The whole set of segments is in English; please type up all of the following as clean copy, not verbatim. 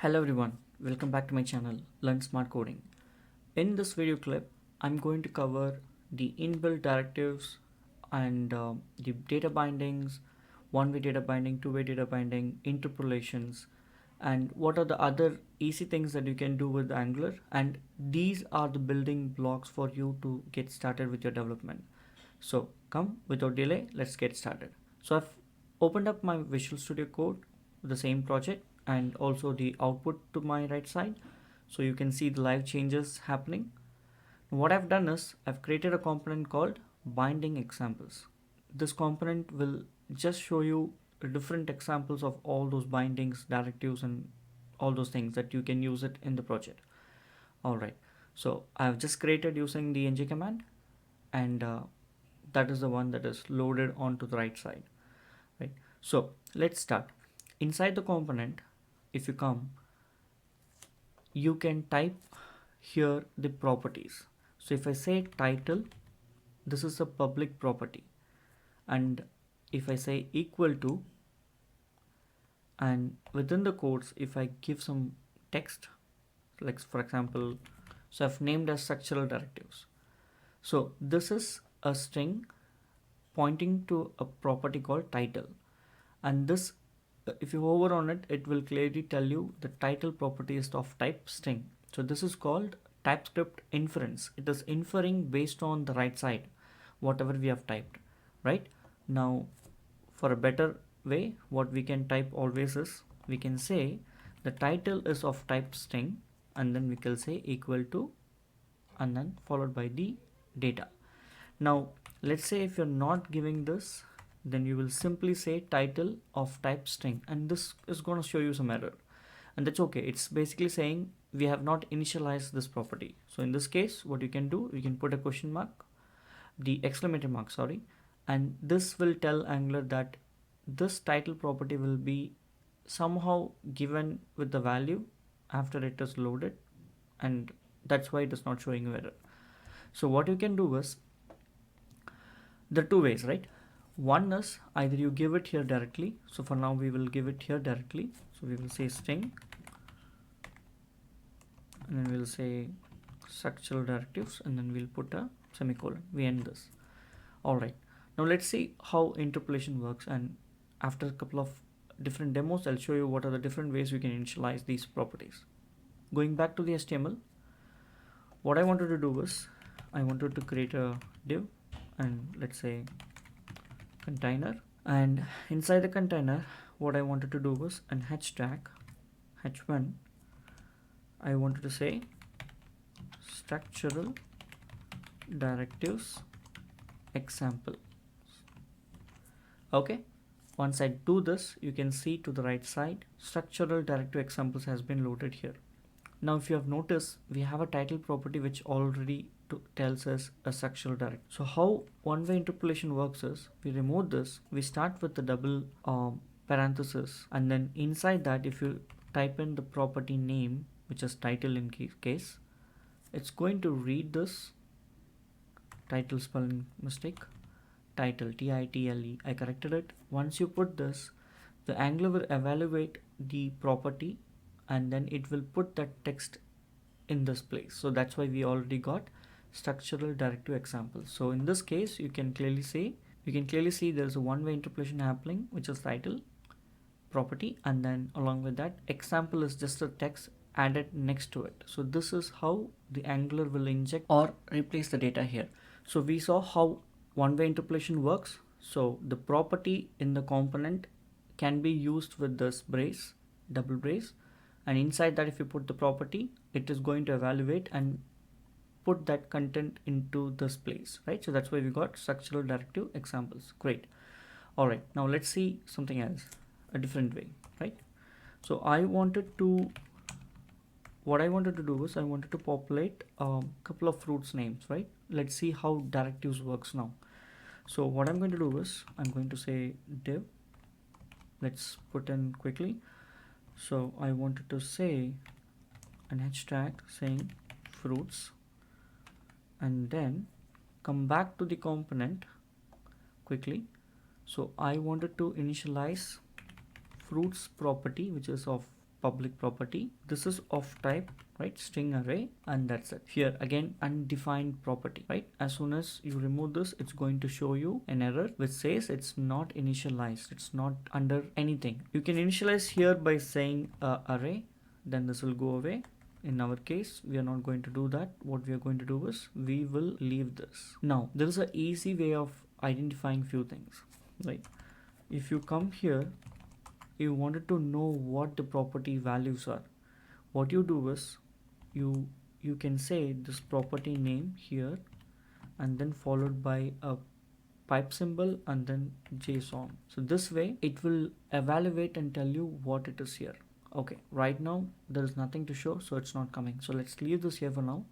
Hello everyone, welcome back to my channel Learn Smart Coding. In this video clip, I'm going to cover the inbuilt directives and the data bindings, one-way data binding, two-way data binding, interpolations, and what are the other easy things that you can do with Angular. And these are the building blocks for you to get started with your development. So come without delay, let's get started. So I've opened up my Visual Studio Code, the same project, and also the output to my right side, so you can see the live changes happening. What I've done is I've created a component called binding examples. This component will just show you different examples of all those bindings, directives, and all those things that you can use it in the project. Alright, so I've just created using the ng command, and that is the one that is loaded onto the right side, right? So let's start. Inside the component, if you come, you can type here the properties. So if I say title, this is a public property, and if I say equal to, and within the quotes, if I give some text, like for example, so I've named as structural directives. So this is a string pointing to a property called title, and this, if you hover on it, it will clearly tell you the title property is of type string. So this is called Typescript Inference. It is inferring based on the right side, whatever we have typed, right? Now, for a better way, what we can type always is, we can say the title is of type string, and then we can say equal to, and then followed by the data. Now, let's say if you're not giving this, then you will simply say title of type string, and this is going to show you some error, and that's okay. It's basically saying we have not initialized this property. So in this case, what you can do, you can put a question mark, the exclamation mark, sorry, and this will tell Angular that this title property will be somehow given with the value after it is loaded, and that's why it is not showing you error. So what you can do is, there are two ways, right? One is either you give it here directly. So for now we will give it here directly. So we will say string, and then we'll say structural directives, and then we'll put a semicolon. We end this. Alright, now let's see how interpolation works, and after a couple of different demos, I'll show you what are the different ways you can initialize these properties. Going back to the HTML, what I wanted to do was, I wanted to create a div, and let's say container, and inside the container, what I wanted to do was an h1. I wanted to say structural directives example. Okay, once I do this, you can see to the right side, structural directive examples has been loaded here. Now if you have noticed, we have a title property which already tells us a structural directive. So how one-way interpolation works is, we remove this, we start with the double parenthesis, and then inside that, if you type in the property name, which is title in case, it's going to read this title, spelling mistake, title, T-I-T-L-E, I corrected it. Once you put this, the Angular will evaluate the property, and then it will put that text in this place. So that's why we already got structural directive example. So in this case, you can clearly see there's a one-way interpolation happening, which is title, property, and then along with that, example is just a text added next to it. So this is how the Angular will inject or replace the data here. So we saw how one-way interpolation works. So the property in the component can be used with this brace, double brace, and inside that, if you put the property, it is going to evaluate and put that content into this place, right? So that's why we got structural directive examples. Great. All right, now let's see something else, a different way, right? So what I wanted to do was, I wanted to populate a couple of fruits names, right? Let's see how directives works now. So what I'm going to do is, I'm going to say div, let's put in quickly. So I wanted to say an h tag saying fruits, and then come back to the component quickly. So I wanted to initialize fruits property, which is of public property. This is of type, right, string array, and that's it. Here again, undefined property, right? As soon as you remove this, it's going to show you an error which says it's not initialized, it's not under anything. You can initialize here by saying array, then this will go away. In our case, we are not going to do that. What we are going to do is we will leave this. Now there is an easy way of identifying few things, right? If you come here, you wanted to know what the property values are. What you do is you can say this property name here, and then followed by a pipe symbol and then JSON. So this way it will evaluate and tell you what it is here. Okay, right now there is nothing to show, so it's not coming. So let's leave this here for now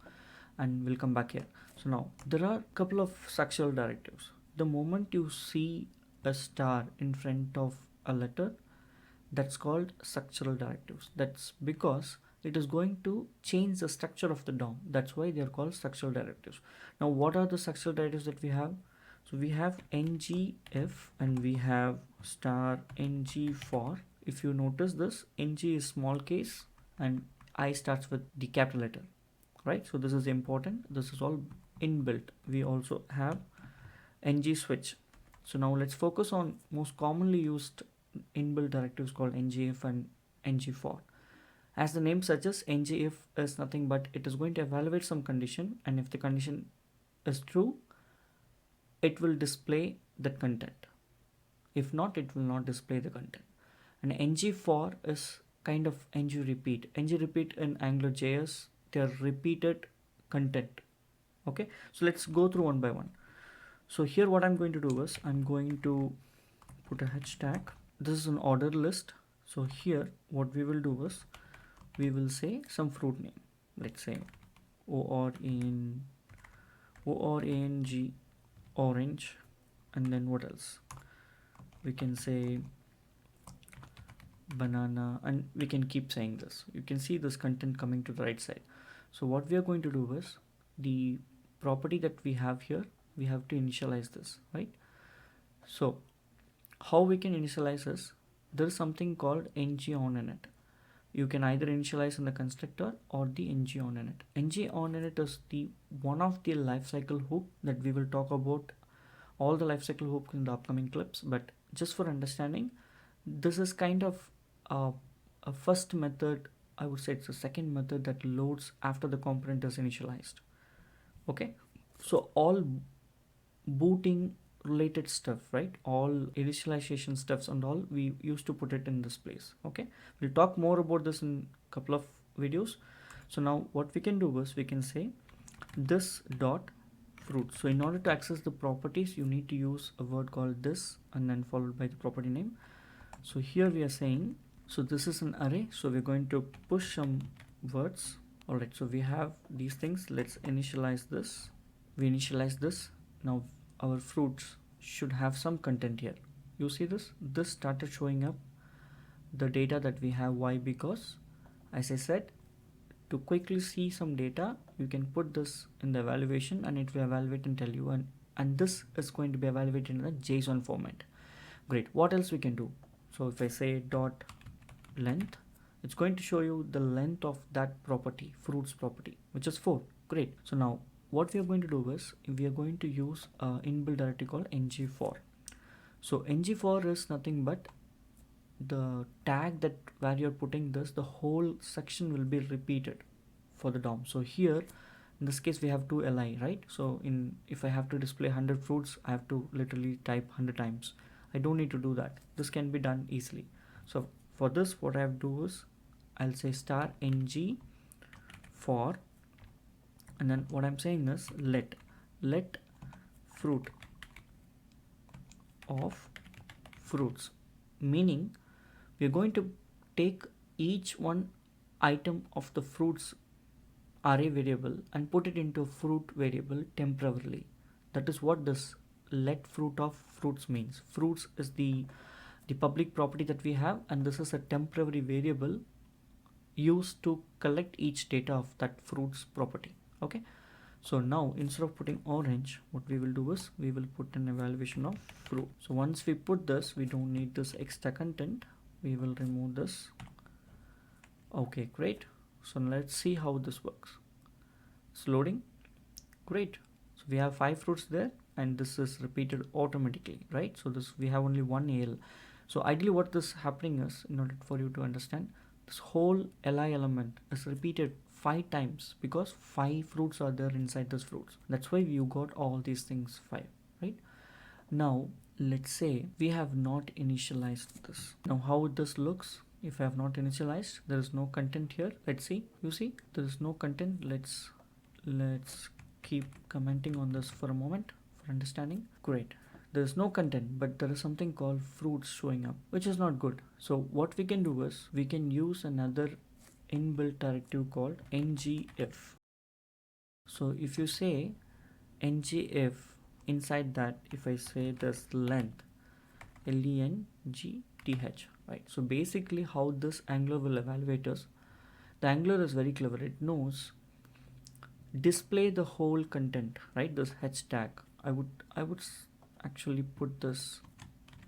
and we'll come back here. So now there are a couple of structural directives. The moment you see a star in front of a letter, that's called structural directives. That's because it is going to change the structure of the DOM. That's why they are called structural directives. Now what are the structural directives that we have? So we have ngIf and we have star ngFor. If you notice this, ng is small case and I starts with the capital letter, right? So this is important. This is all inbuilt. We also have ng switch. So now let's focus on most commonly used inbuilt directives called ngIf and ng4. As the name suggests, ngIf is nothing but it is going to evaluate some condition, and if the condition is true, it will display the content. If not, it will not display the content. And ngFor is kind of ngRepeat. ngRepeat in AngularJS, they are repeated content. Okay, so let's go through one by one. So here what I'm going to do is I'm going to put a hashtag. This is an order list. So here what we will do is we will say some fruit name. Let's say ORNG orange, and then what else? We can say banana, and we can keep saying this. You can see this content coming to the right side. So what we are going to do is the property that we have here, we have to initialize this, right? So how we can initialize this? There is something called ngOnInit. You can either initialize in the constructor or the ngOnInit. ngOnInit is the one of the lifecycle hook that we will talk about all the lifecycle hooks in the upcoming clips, but just for understanding, this is kind of a first method. I would say it's a second method that loads after the component is initialized. Okay, so all booting related stuff, right, all initialization stuffs and all, we used to put it in this place. Okay, we'll talk more about this in a couple of videos. So now what we can do is we can say this dot fruit. So in order to access the properties, you need to use a word called this and then followed by the property name. So here we are saying, so this is an array, so we're going to push some words. All right, so we have these things. Let's initialize this. We initialize this. Now our fruits should have some content here. You see this started showing up the data that we have. Why? Because as I said, to quickly see some data, you can put this in the evaluation and it will evaluate and tell you, and this is going to be evaluated in a JSON format. Great. What else we can do? So if I say dot length, it's going to show you the length of that property, fruits property, which is 4. Great. So now what we are going to do is we are going to use an inbuilt directive called ngFor. So ngFor is nothing but the tag that where you're putting this, the whole section will be repeated for the DOM. So here in this case we have 2 li, right? So if I have to display 100 fruits, I have to literally type 100 times. I don't need to do that. This can be done easily. So for this, what I have to do is I'll say star ngFor, and then what I'm saying is let fruit of fruits, meaning we're going to take each one item of the fruits array variable and put it into a fruit variable temporarily. That is what this let fruit of fruits means. Fruits is the public property that we have, and this is a temporary variable used to collect each data of that fruits property. Okay, so now instead of putting orange, what we will do is we will put an evaluation of fruit. So once we put this, we don't need this extra content. We will remove this Okay, great. So let's see how this works. It's loading. Great. So we have 5 fruits there, and this is repeated automatically, right? So this, we have only one AL. So ideally what this happening is, in order for you to understand, this whole li element is repeated 5 times because 5 fruits are there inside this fruits. That's why you got all these things 5, right? Now let's say we have not initialized this. Now how this looks, if I have not initialized, there is no content here. Let's see. You see there is no content. Let's keep commenting on this for a moment for understanding. Great. There is no content, but there is something called fruits showing up, which is not good. So what we can do is we can use another inbuilt directive called ngIf. So if you say ngIf, inside that, if I say this length, length, right? So basically how this Angler will evaluate is, the Angler is very clever. It knows display the whole content, right? This h tag. I would actually put this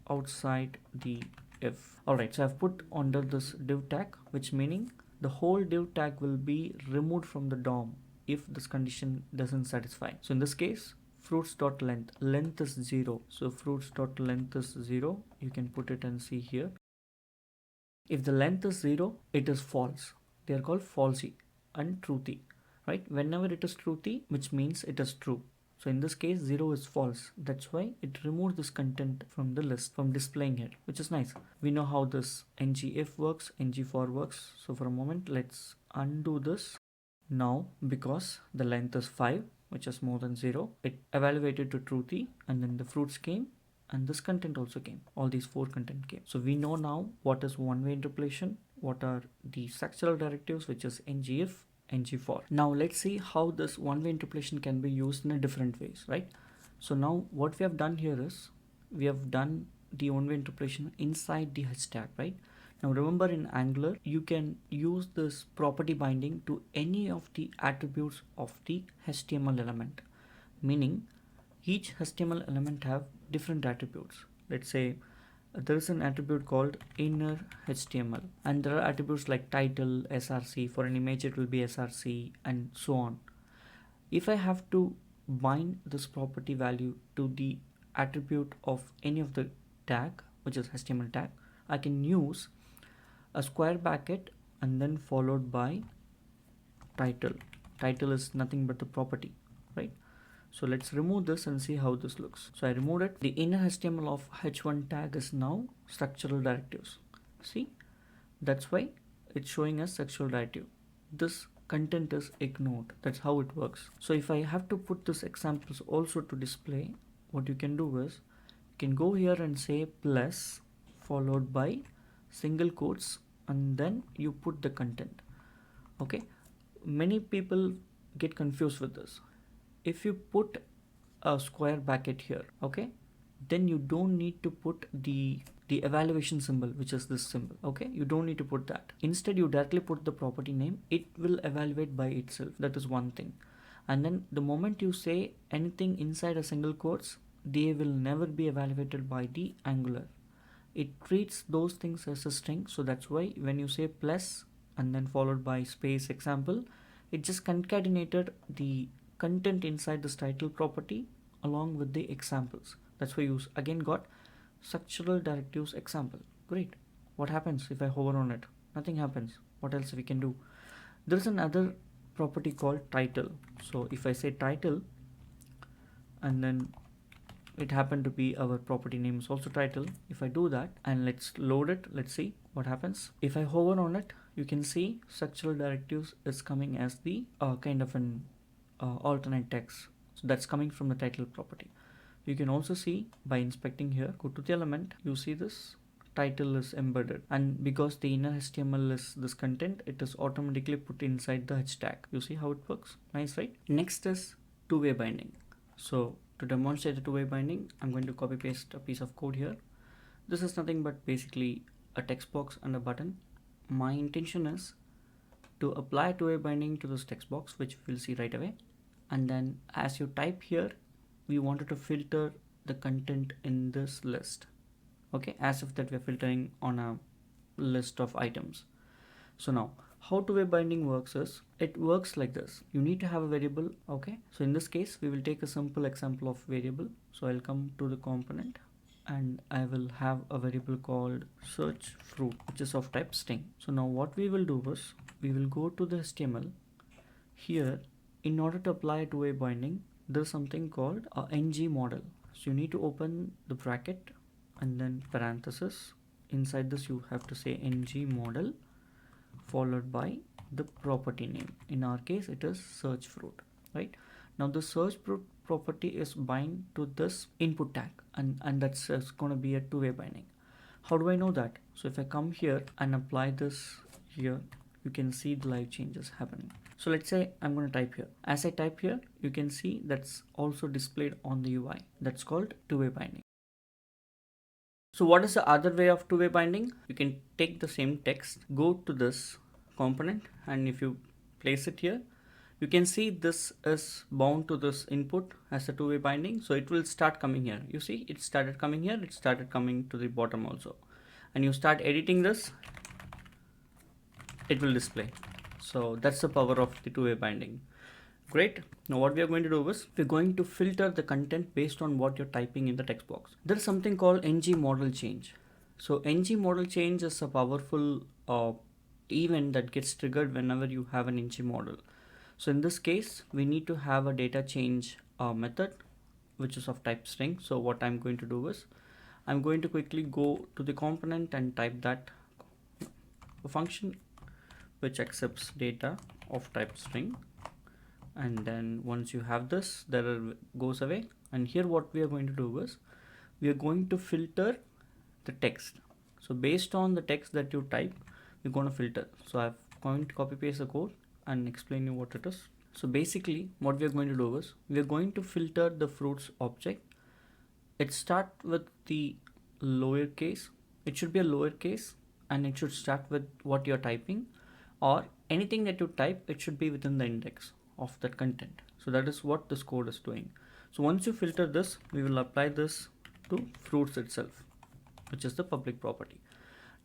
outside the if. Alright, so I've put under this div tag, which meaning the whole div tag will be removed from the DOM if this condition doesn't satisfy. So in this case, fruits.length is 0. So fruits.length is 0. You can put it and see here. If the length is 0, it is false. They are called falsy and truthy, right? Whenever it is truthy, which means it is true. So in this case, 0 is false. That's why it removes this content from the list, from displaying it, which is nice. We know how this ngIf works, ngFor works. So for a moment, let's undo this. Now, because the length is 5, which is more than 0, it evaluated to truthy, and then the fruits came, and this content also came. All these 4 content came. So we know now what is one-way interpolation, what are the structural directives, which is ngIf, ngFor. Now let's see how this one-way interpolation can be used in a different ways, right? So now what we have done here is we have done the one-way interpolation inside the h tag, right? Now remember, in Angular you can use this property binding to any of the attributes of the HTML element, meaning each HTML element have different attributes. Let's say there is an attribute called inner HTML, and there are attributes like title, src. For an image it will be src, and so on. If I have to bind this property value to the attribute of any of the tag, which is HTML tag, I can use a square bracket and then followed by title. Title is nothing but the property, right? So let's remove this and see how this looks. So I removed it. The inner HTML of h1 tag is now structural directives. See, that's why it's showing us structural directive. This content is ignored. That's how it works. So if I have to put this examples also to display, what you can do is you can go here and say plus followed by single quotes, and then you put the content. Okay, many people get confused with this. If you put a square bracket here, okay, then you don't need to put the evaluation symbol, which is this symbol. Okay, you don't need to put that. Instead you directly put the property name. It will evaluate by itself. That is one thing. And then the moment you say anything inside a single quotes, they will never be evaluated by the Angular. It treats those things as a string. So that's why when you say plus and then followed by space example, it just concatenated the content inside this title property along with the examples. That's why you again got structural directives example. Great. What happens if I hover on it? Nothing happens. What else we can do? There is another property called title. So if I say title and then it happened to be our property name is also title. If I do that and let's load it, let's see what happens. If I hover on it, you can see structural directives is coming as the kind of an alternate text. So that's coming from the title property. You can also see by inspecting here, go to the element, you see this title is embedded, and because the inner HTML is this content, it is automatically put inside the h tag. You see how it works? Nice, right? Next is two-way binding. So to demonstrate the two-way binding, I'm going to copy paste a piece of code here. This is nothing but basically a text box and a button. My intention is to apply two-way binding to this text box, which we'll see right away. And then as you type here, we wanted to filter the content in this list. Okay, as if that we're filtering on a list of items. So now How two-way binding works is, it works like this. You need to have a variable, okay? So in this case, we will take a simple example of variable. So I'll come to the component and I will have a variable called search fruit, which is of type string. So now what we will do is, we will go to the HTML. Here, in order to apply a two-way binding, there's something called a ngModel. So you need to open the bracket and then parenthesis. Inside this you have to say ngModel followed by the property name. In our case it is search fruit, right? Now the search fruit property is bind to this input tag, and that's going to be a two-way binding. How do I know that? So if I come here and apply this here, you can see the live changes happening. So let's say I'm going to type here. As I type here, you can see that's also displayed on the UI. That's called two-way binding. So what is the other way of two-way binding? You can take the same text, go to this component, and if you place it here, you can see this is bound to this input as a two-way binding. So it will start coming here. You see, it started coming here, it started coming to the bottom also. And you start editing this, it will display. So that's the power of the two-way binding. Great. Now what we are going to do is, we're going to filter the content based on what you're typing in the text box. There is something called ngModelChange. So ngModelChange is a powerful event that gets triggered whenever you have an ngModel. So in this case, we need to have a data change method, which is of type string. So what I'm going to do is, I'm going to quickly go to the component and type that a function which accepts data of type string. And then once you have this, the error goes away. And here what we are going to do is, we are going to filter the text. So based on the text that you type, we're going to filter. So I'm going to copy paste the code and explain you what it is. So basically what we are going to do is, we are going to filter the fruits object. It start with the lowercase. It should be a lowercase and it should start with what you're typing, or anything that you type, it should be within the index of that content. So that is what this code is doing. So once you filter this, we will apply this to fruits itself, which is the public property.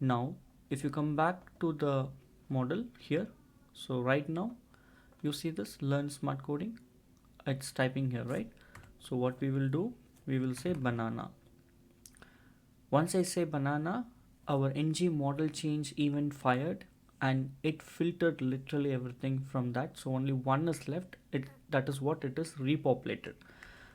Now if you come back to the model here, so right now you see this learn smart coding, it's typing here, right? So what we will do, we will say banana. Once I say banana, our ngModelChange event fired, and it filtered literally everything from that. So only one is left. That is what it is repopulated.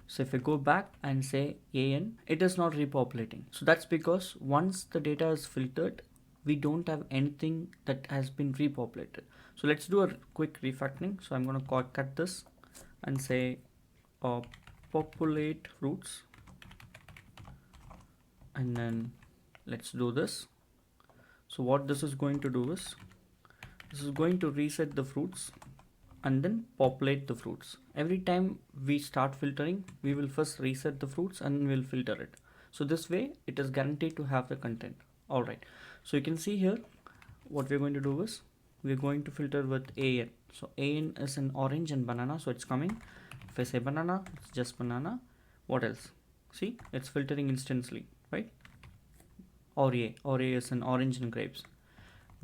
So if I go back and say an, it is not repopulating. So that's because once the data is filtered, we don't have anything that has been repopulated. So let's do a quick refactoring. So I'm going to cut this and say populate fruits, and then let's do this. So what this is going to do is, this is going to reset the fruits and then populate the fruits. Every time we start filtering, we will first reset the fruits and we'll filter it. So this way it is guaranteed to have the content. Alright, so you can see here what we're going to do is, we're going to filter with an. So an is an orange and banana, so it's coming. If I say banana, it's just banana. What else? See, it's filtering instantly, right? Or a is an orange and grapes.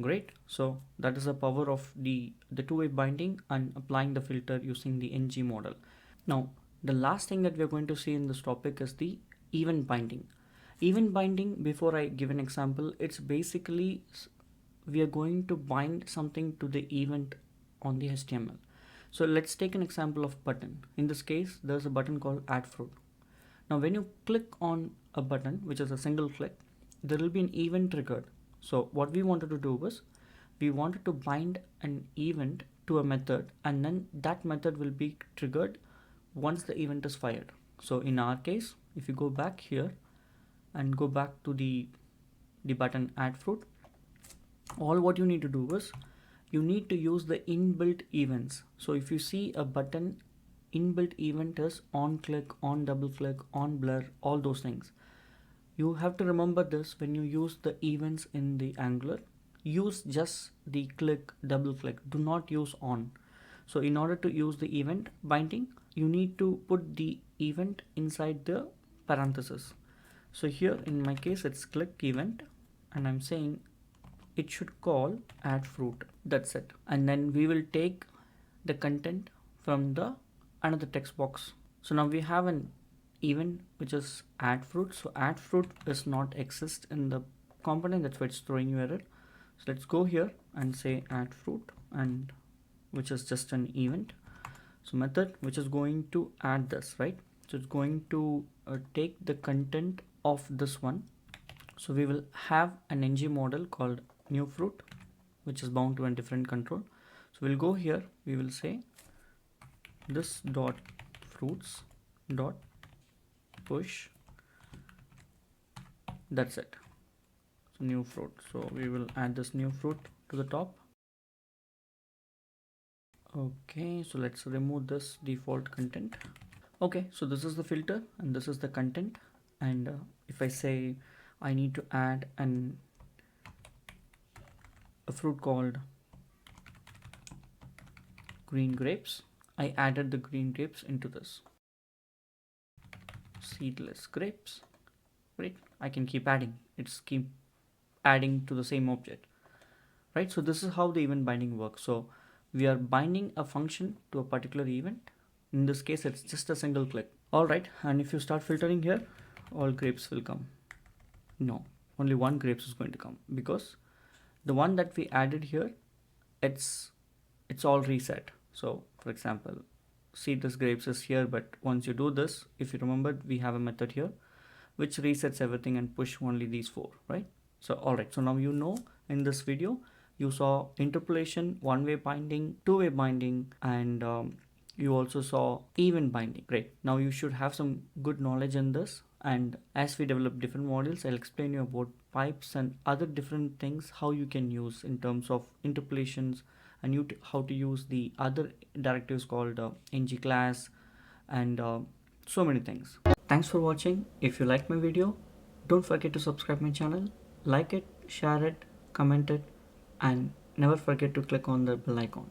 Great. So that is the power of the two-way binding and applying the filter using the ngModel. Now the last thing that we're going to see in this topic is the event binding. Event binding, before I give an example, it's basically we are going to bind something to the event on the HTML. So let's take an example of button. In this case, there's a button called add fruit. Now when you click on a button, which is a single click, there will be an event triggered. So what we wanted to do was, we wanted to bind an event to a method, and then that method will be triggered once the event is fired. So in our case, if you go back here and go back to the button add fruit, all what you need to do is, you need to use the inbuilt events. So if you see a button, inbuilt event is on click, on double click, on blur, all those things. You have to remember this when you use the events in the Angular. Use just the click, double click. Do not use on. So in order to use the event binding, you need to put the event inside the parenthesis. So here in my case, it's click event, and I'm saying it should call add fruit. That's it. And then we will take the content from the another text box. So now we have an event which is add fruit. So add fruit does not exist in the component, that's why it's throwing you error. So let's go here and say add fruit, and which is just an event. So method which is going to add this, right? So it's going to take the content of this one. So we will have an ngModel called new fruit, which is bound to a different control. So we'll go here, we will say this dot fruits dot push. That's it. So new fruit. So we will add this new fruit to the top. Okay, so let's remove this default content. Okay, so this is the filter and this is the content. And if I say I need to add a fruit called green grapes, I added the green grapes into this. Seedless grapes. Right, I can keep adding. It's keep adding to the same object. Right, so this is how the event binding works. So we are binding a function to a particular event. In this case, it's just a single click. All right, and if you start filtering here, all grapes will come. No, only one grapes is going to come, because the one that we added here, it's all reset. So for example, seedless grapes is here, but once you do this, if you remember, we have a method here which resets everything and push only these 4, right? So all right, so now you know, in this video you saw interpolation, one-way binding, two-way binding, and you also saw event binding. Great, now you should have some good knowledge in this, and as we develop different modules, I'll explain you about pipes and other different things how you can use in terms of interpolations, and how to use the other directives called ngClass, and so many things. Thanks for watching. If you like my video, don't forget to subscribe my channel, like it, share it, comment it, and never forget to click on the bell icon.